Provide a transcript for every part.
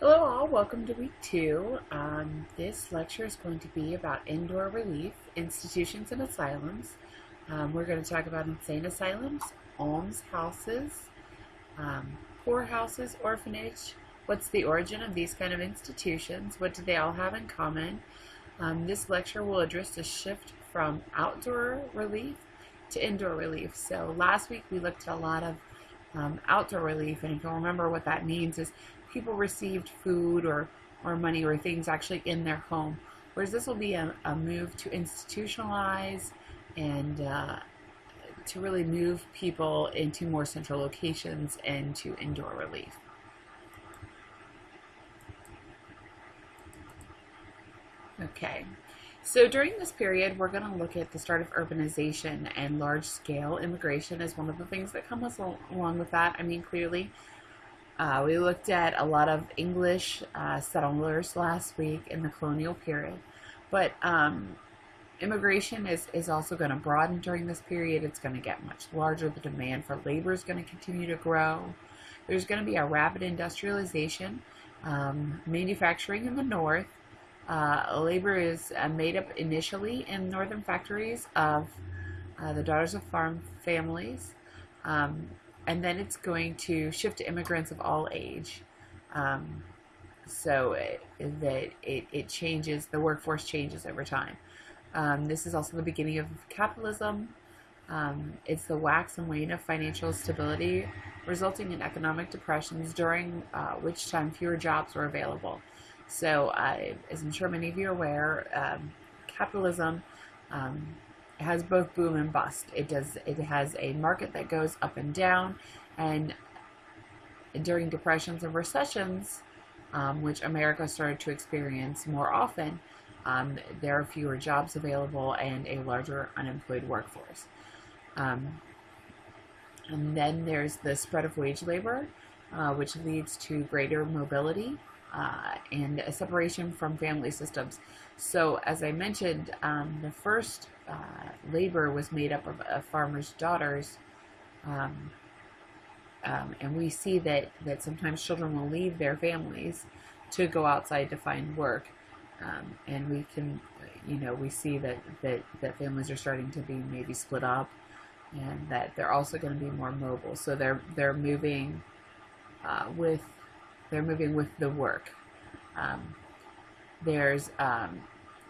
Hello all, welcome to week two. This lecture is going to be about indoor relief, institutions and asylums. We're going to talk about insane asylums, almshouses, poorhouses, orphanage. What's the origin of these kind of institutions? What do they all have in common? This lecture will address the shift from outdoor relief to indoor relief. So last week we looked at a lot of outdoor relief, and if you'll remember what that means is people received food or money or things actually in their home, whereas this will be a move to institutionalize and to really move people into more central locations and to indoor relief. Okay, so during this period, we're going to look at the start of urbanization, and large-scale immigration is one of the things that comes along with that. I mean, clearly, we looked at a lot of English settlers last week in the colonial period, but immigration is also going to broaden during this period. It's going to get much larger. The demand for labor is going to continue to grow. There's going to be a rapid industrialization, manufacturing in the north. Labor is made up initially in northern factories of the daughters of farm families, and then it's going to shift to immigrants of all age. So it changes, the workforce changes over time. This is also the beginning of capitalism. It's the wax and wane of financial stability, resulting in economic depressions, during which time fewer jobs were available. So, as I'm sure many of you are aware, capitalism has both boom and bust. It has a market that goes up and down, and during depressions and recessions, which America started to experience more often, there are fewer jobs available and a larger unemployed workforce. And then there's the spread of wage labor, which leads to greater mobility and a separation from family systems. So, as I mentioned, the first labor was made up of farmers' daughters, and we see that sometimes children will leave their families to go outside to find work, and we can, we see that families are starting to be maybe split up, and that they're also going to be more mobile. So they're moving with the work. There's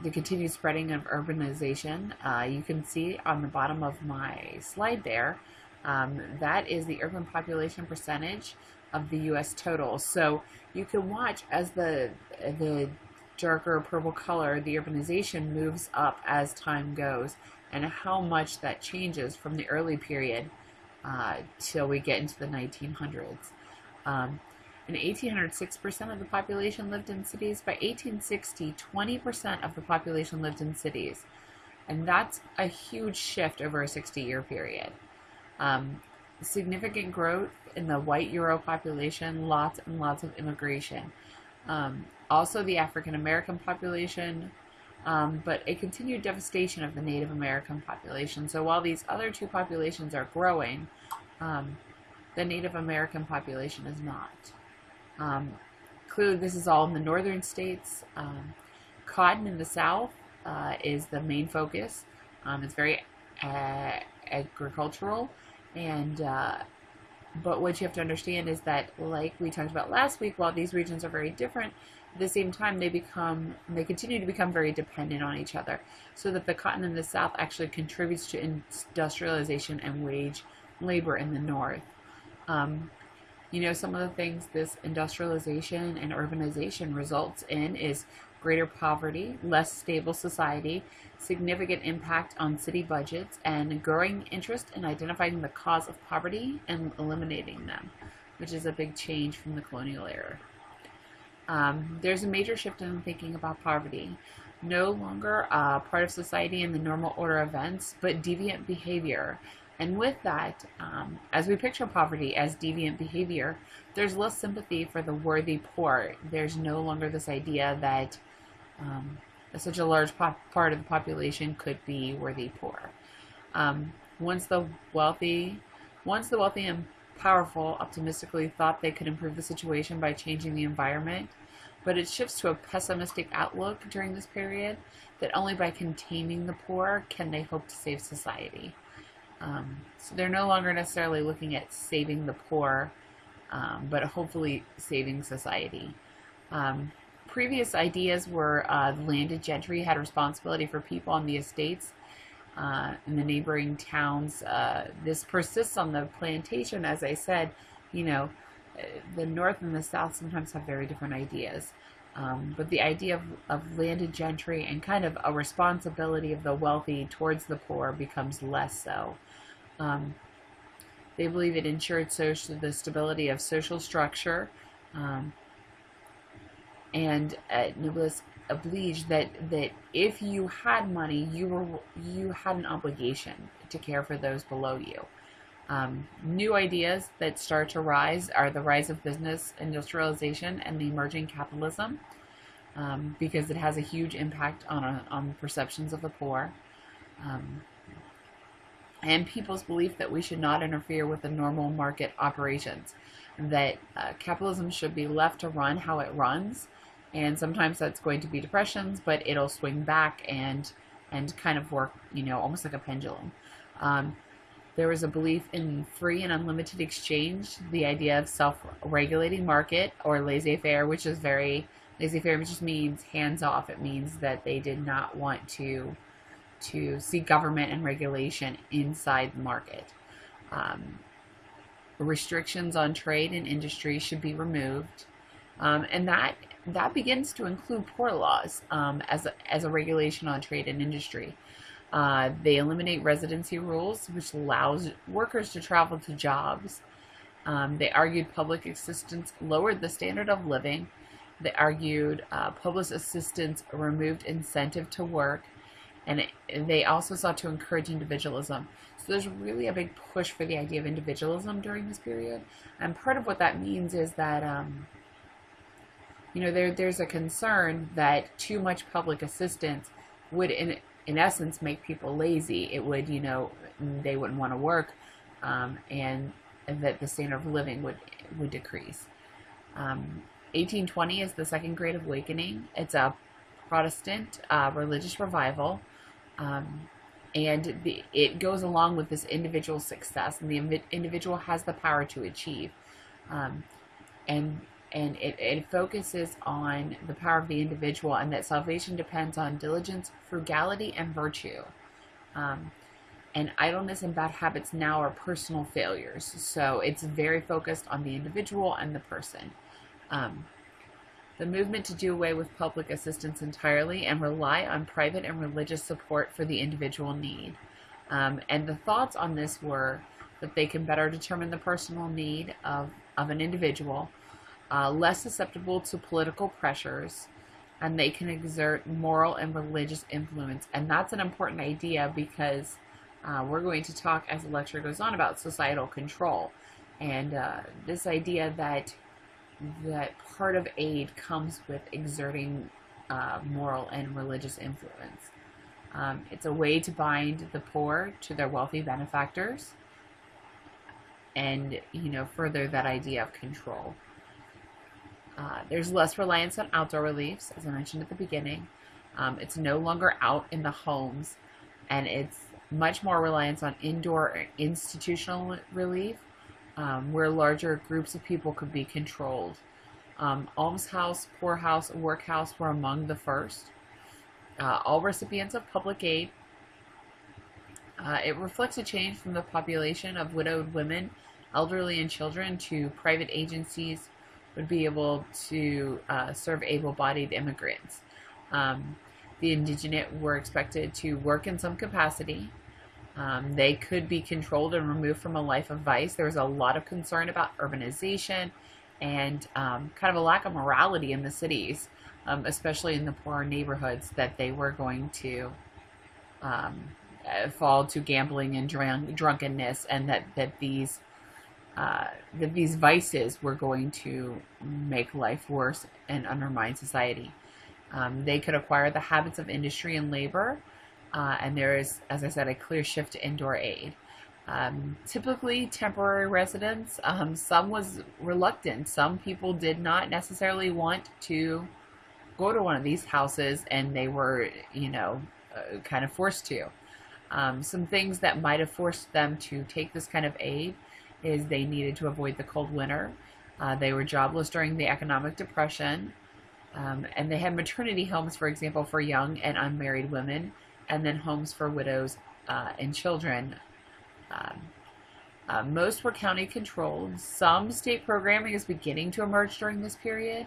the continued spreading of urbanization. You can see on the bottom of my slide there, that is the urban population percentage of the U.S. total. So you can watch as the darker purple color, the urbanization moves up as time goes, and how much that changes from the early period till we get into the 1900s. In 1800, 6% of the population lived in cities. By 1860, 20% of the population lived in cities. And that's a huge shift over a 60-year period. Significant growth in the white Euro population, lots and lots of immigration. Also the African American population, but a continued devastation of the Native American population. So while these other two populations are growing, the Native American population is not. Clearly, this is all in the northern states. Cotton in the south is the main focus. It's very agricultural, and but what you have to understand is that, like we talked about last week, while these regions are very different, at the same time they continue to become very dependent on each other. So that the cotton in the south actually contributes to industrialization and wage labor in the north. Some of the things this industrialization and urbanization results in is greater poverty, less stable society, significant impact on city budgets, and growing interest in identifying the cause of poverty and eliminating them, which is a big change from the colonial era. There's a major shift in thinking about poverty. No longer part of society in the normal order of events, but deviant behavior. And with that, as we picture poverty as deviant behavior, there's less sympathy for the worthy poor. There's no longer this idea that such a large part of the population could be worthy poor. Once the wealthy and powerful optimistically thought they could improve the situation by changing the environment, but it shifts to a pessimistic outlook during this period that only by containing the poor can they hope to save society. So they're no longer necessarily looking at saving the poor, but hopefully saving society. Previous ideas were the landed gentry had responsibility for people on the estates in the neighboring towns. This persists on the plantation, as I said. The North and the South sometimes have very different ideas. But the idea of landed gentry and kind of a responsibility of the wealthy towards the poor becomes less so. They believe it ensured the stability of social structure, and noblesse oblige, that if you had money, you had an obligation to care for those below you. New ideas that start to rise are the rise of business industrialization and the emerging capitalism, because it has a huge impact on perceptions of the poor. And people's belief that we should not interfere with the normal market operations, that capitalism should be left to run how it runs, and sometimes that's going to be depressions, but it'll swing back and kind of work, almost like a pendulum. There was a belief in free and unlimited exchange, the idea of self-regulating market, or laissez-faire, which just means hands off. It means that they did not want to see government and regulation inside the market. Restrictions on trade and industry should be removed, and that begins to include poor laws as a regulation on trade and industry. They eliminate residency rules, which allows workers to travel to jobs. They argued public assistance lowered the standard of living. They argued public assistance removed incentive to work. And they also sought to encourage individualism. So there's really a big push for the idea of individualism during this period. And part of what that means is that, there's a concern that too much public assistance would, in essence, make people lazy. It would, they wouldn't want to work, and that the standard of living would decrease. 1820 is the Second Great Awakening. It's a Protestant religious revival. And it goes along with this individual success, and the individual has the power to achieve. And it focuses on the power of the individual, and that salvation depends on diligence, frugality, and virtue. And idleness and bad habits now are personal failures. So it's very focused on the individual and the person. The movement to do away with public assistance entirely and rely on private and religious support for the individual need. And the thoughts on this were that they can better determine the personal need of an individual, less susceptible to political pressures, and they can exert moral and religious influence. And that's an important idea, because we're going to talk as the lecture goes on about societal control. And this idea that part of aid comes with exerting moral and religious influence. It's a way to bind the poor to their wealthy benefactors, and further that idea of control. There's less reliance on outdoor reliefs, as I mentioned at the beginning. It's no longer out in the homes, and it's much more reliance on indoor institutional relief, where larger groups of people could be controlled. Almshouse, poorhouse, workhouse were among the first. All recipients of public aid. It reflects a change from the population of widowed women, elderly, and children to private agencies would be able to serve able-bodied immigrants. The indigent were expected to work in some capacity. They could be controlled and removed from a life of vice. There was a lot of concern about urbanization and kind of a lack of morality in the cities, especially in the poorer neighborhoods, that they were going to fall to gambling and drunkenness, and that these vices were going to make life worse and undermine society. They could acquire the habits of industry and labor, and there is, as I said, a clear shift to indoor aid. Typically temporary residents. Some was reluctant. Some people did not necessarily want to go to one of these houses, and they were, kind of forced to. Some things that might have forced them to take this kind of aid is they needed to avoid the cold winter. They were jobless during the economic depression. And they had maternity homes, for example, for young and unmarried women, and then homes for widows and children. Most were county controlled. Some state programming is beginning to emerge during this period.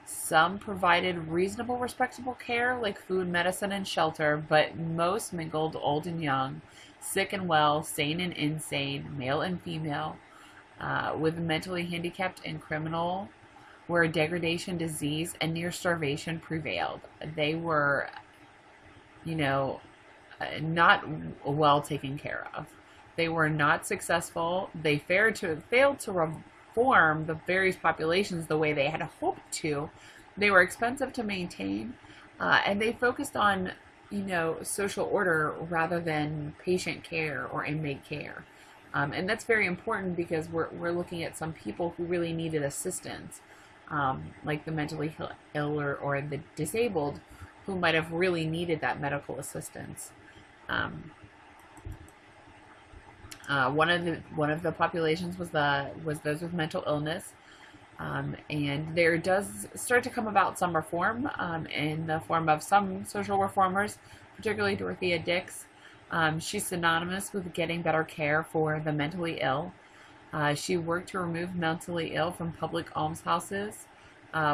Some provided reasonable, respectable care like food, medicine, and shelter, but most mingled old and young, sick and well, sane and insane, male and female, with mentally handicapped and criminal, where degradation, disease, and near starvation prevailed. They were, not well taken care of. They were not successful. They failed to reform the various populations the way they had hoped to. They were expensive to maintain, and they focused on, social order rather than patient care or inmate care. And that's very important because we're looking at some people who really needed assistance, like the mentally ill or the disabled, who might have really needed that medical assistance. One of the populations was those with mental illness, and there does start to come about some reform in the form of some social reformers, particularly Dorothea Dix. She's synonymous with getting better care for the mentally ill. She worked to remove mentally ill from public almshouses,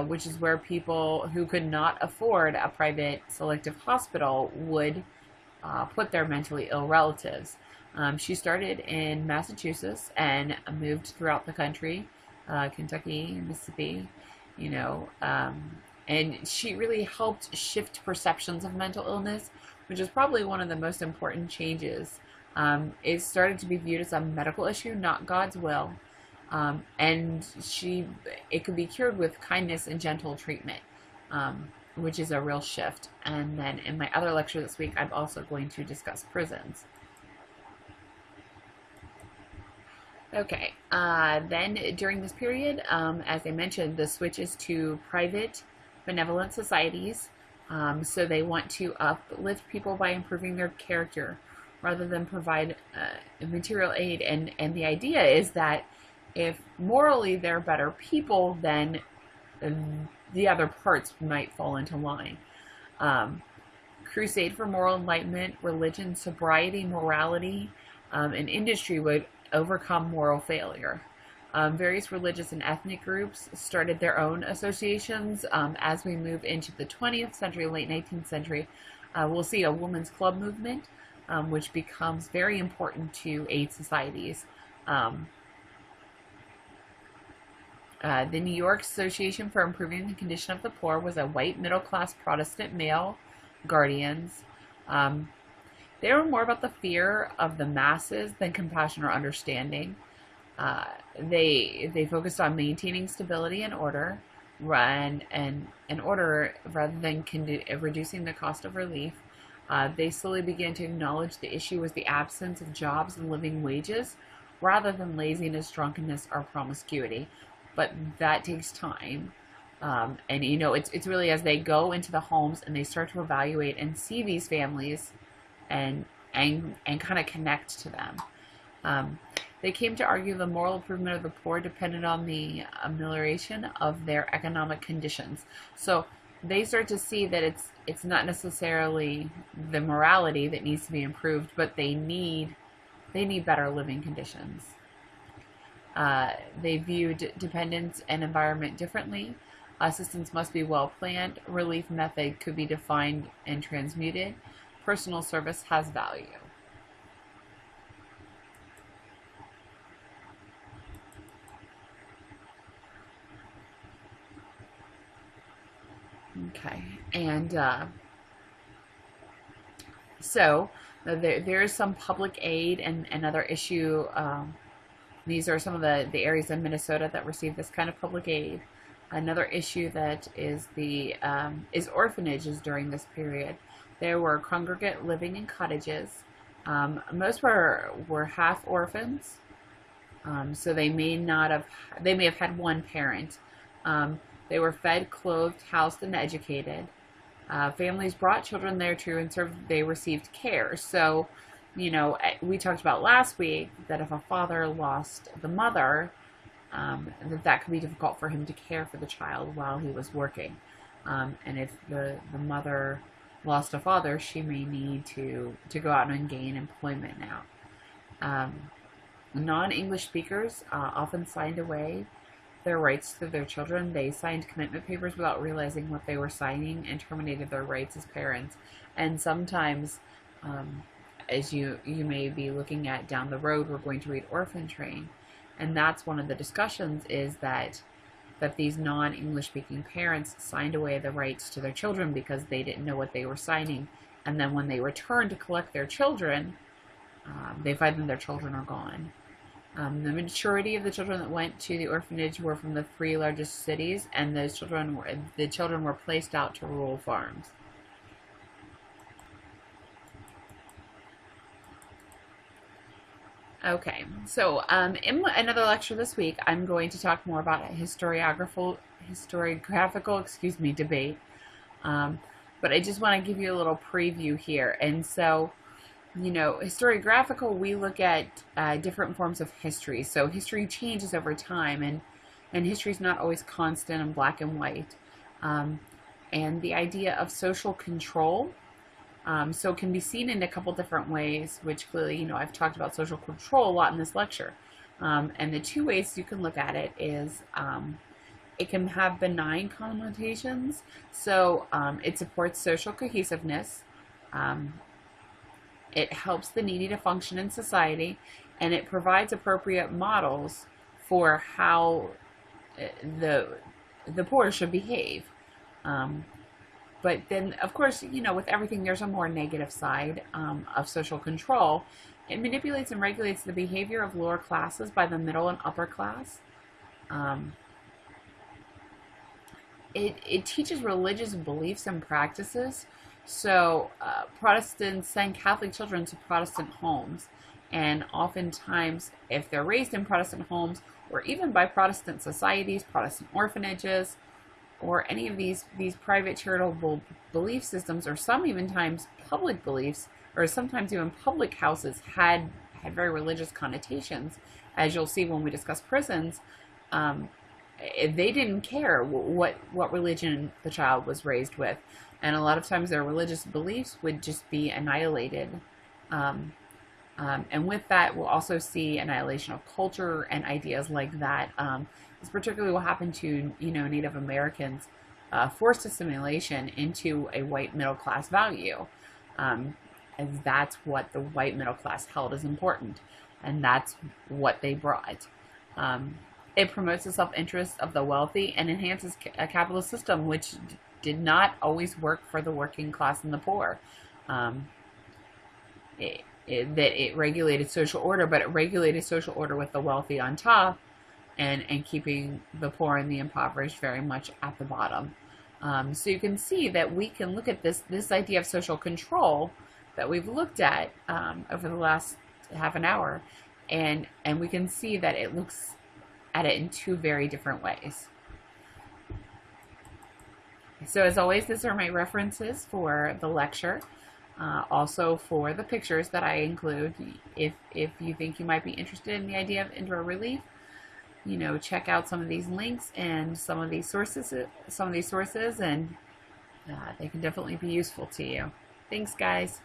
which is where people who could not afford a private selective hospital would put their mentally ill relatives. She started in Massachusetts and moved throughout the country, Kentucky, Mississippi, and she really helped shift perceptions of mental illness, which is probably one of the most important changes. It started to be viewed as a medical issue, not God's will, and it could be cured with kindness and gentle treatment, which is a real shift. And then in my other lecture this week, I'm also going to discuss prisons. Okay, then during this period, as I mentioned, the switch is to private benevolent societies. So they want to uplift people by improving their character rather than provide material aid. And the idea is that if morally they're better people, then the other parts might fall into line. Crusade for moral enlightenment, religion, sobriety, morality, and industry would overcome moral failure. Various religious and ethnic groups started their own associations. As we move into the 20th century, late 19th century, we'll see a women's club movement, which becomes very important to aid societies. The New York Association for Improving the Condition of the Poor was a white middle-class Protestant male guardians. They were more about the fear of the masses than compassion or understanding. They focused on maintaining stability and order, order rather than reducing the cost of relief. They slowly began to acknowledge the issue was the absence of jobs and living wages, rather than laziness, drunkenness, or promiscuity. But that takes time. And it's really as they go into the homes and they start to evaluate and see these families and kind of connect to them. They came to argue the moral improvement of the poor depended on the amelioration of their economic conditions. So they start to see that it's not necessarily the morality that needs to be improved, but they need better living conditions. They viewed dependence and environment differently. Assistance must be well planned. Relief method could be defined and transmuted. Personal service has value. Okay, and so there is some public aid and another issue. These are some of the areas in Minnesota that receive this kind of public aid. Another issue that is is orphanages during this period. There were congregate living in cottages. Most were half orphans, so they may have had one parent. They were fed, clothed, housed, and educated. Families brought children there too and they received care. So, we talked about last week that if a father lost the mother, that could be difficult for him to care for the child while he was working. And if the mother lost a father, she may need to go out and gain employment now. Non-English speakers often signed away their rights to their children. They signed commitment papers without realizing what they were signing and terminated their rights as parents. And sometimes, as you may be looking at down the road, we're going to read Orphan Train. And that's one of the discussions, is that these non-English speaking parents signed away the rights to their children because they didn't know what they were signing. And then when they return to collect their children, they find that their children are gone. The majority of the children that went to the orphanage were from the 3 largest cities, and the children were placed out to rural farms. Okay, so in another lecture this week, I'm going to talk more about historiographical debate. But I just want to give you a little preview here. And so, historiographical, we look at different forms of history. So history changes over time, and history is not always constant and black and white. And the idea of social control, so it can be seen in a couple different ways, which clearly, I've talked about social control a lot in this lecture. And the 2 ways you can look at it is it can have benign connotations. So it supports social cohesiveness. It helps the needy to function in society, and it provides appropriate models for how the poor should behave. But then, of course, with everything, there's a more negative side of social control. It manipulates and regulates the behavior of lower classes by the middle and upper class. It teaches religious beliefs and practices. So Protestants send Catholic children to Protestant homes. And oftentimes, if they're raised in Protestant homes, or even by Protestant societies, Protestant orphanages, or any of these private charitable belief systems, or some even times public beliefs, or sometimes even public houses had very religious connotations, as you'll see when we discuss prisons. They didn't care what religion the child was raised with, and a lot of times their religious beliefs would just be annihilated. And with that, we'll also see annihilation of culture and ideas like that. It's particularly what happened to Native Americans, forced assimilation into a white middle class value, as that's what the white middle class held as important, and that's what they brought. It promotes the self-interest of the wealthy and enhances a capitalist system which did not always work for the working class and the poor. It regulated social order, but it regulated social order with the wealthy on top, and keeping the poor and the impoverished very much at the bottom. So you can see that we can look at this idea of social control that we've looked at over the last half an hour, and we can see that it looks at it in 2 very different ways. So as always, these are my references for the lecture. Also for the pictures that I include. If you think you might be interested in the idea of indoor relief, check out some of these links and some of these sources, and they can definitely be useful to you. Thanks, guys.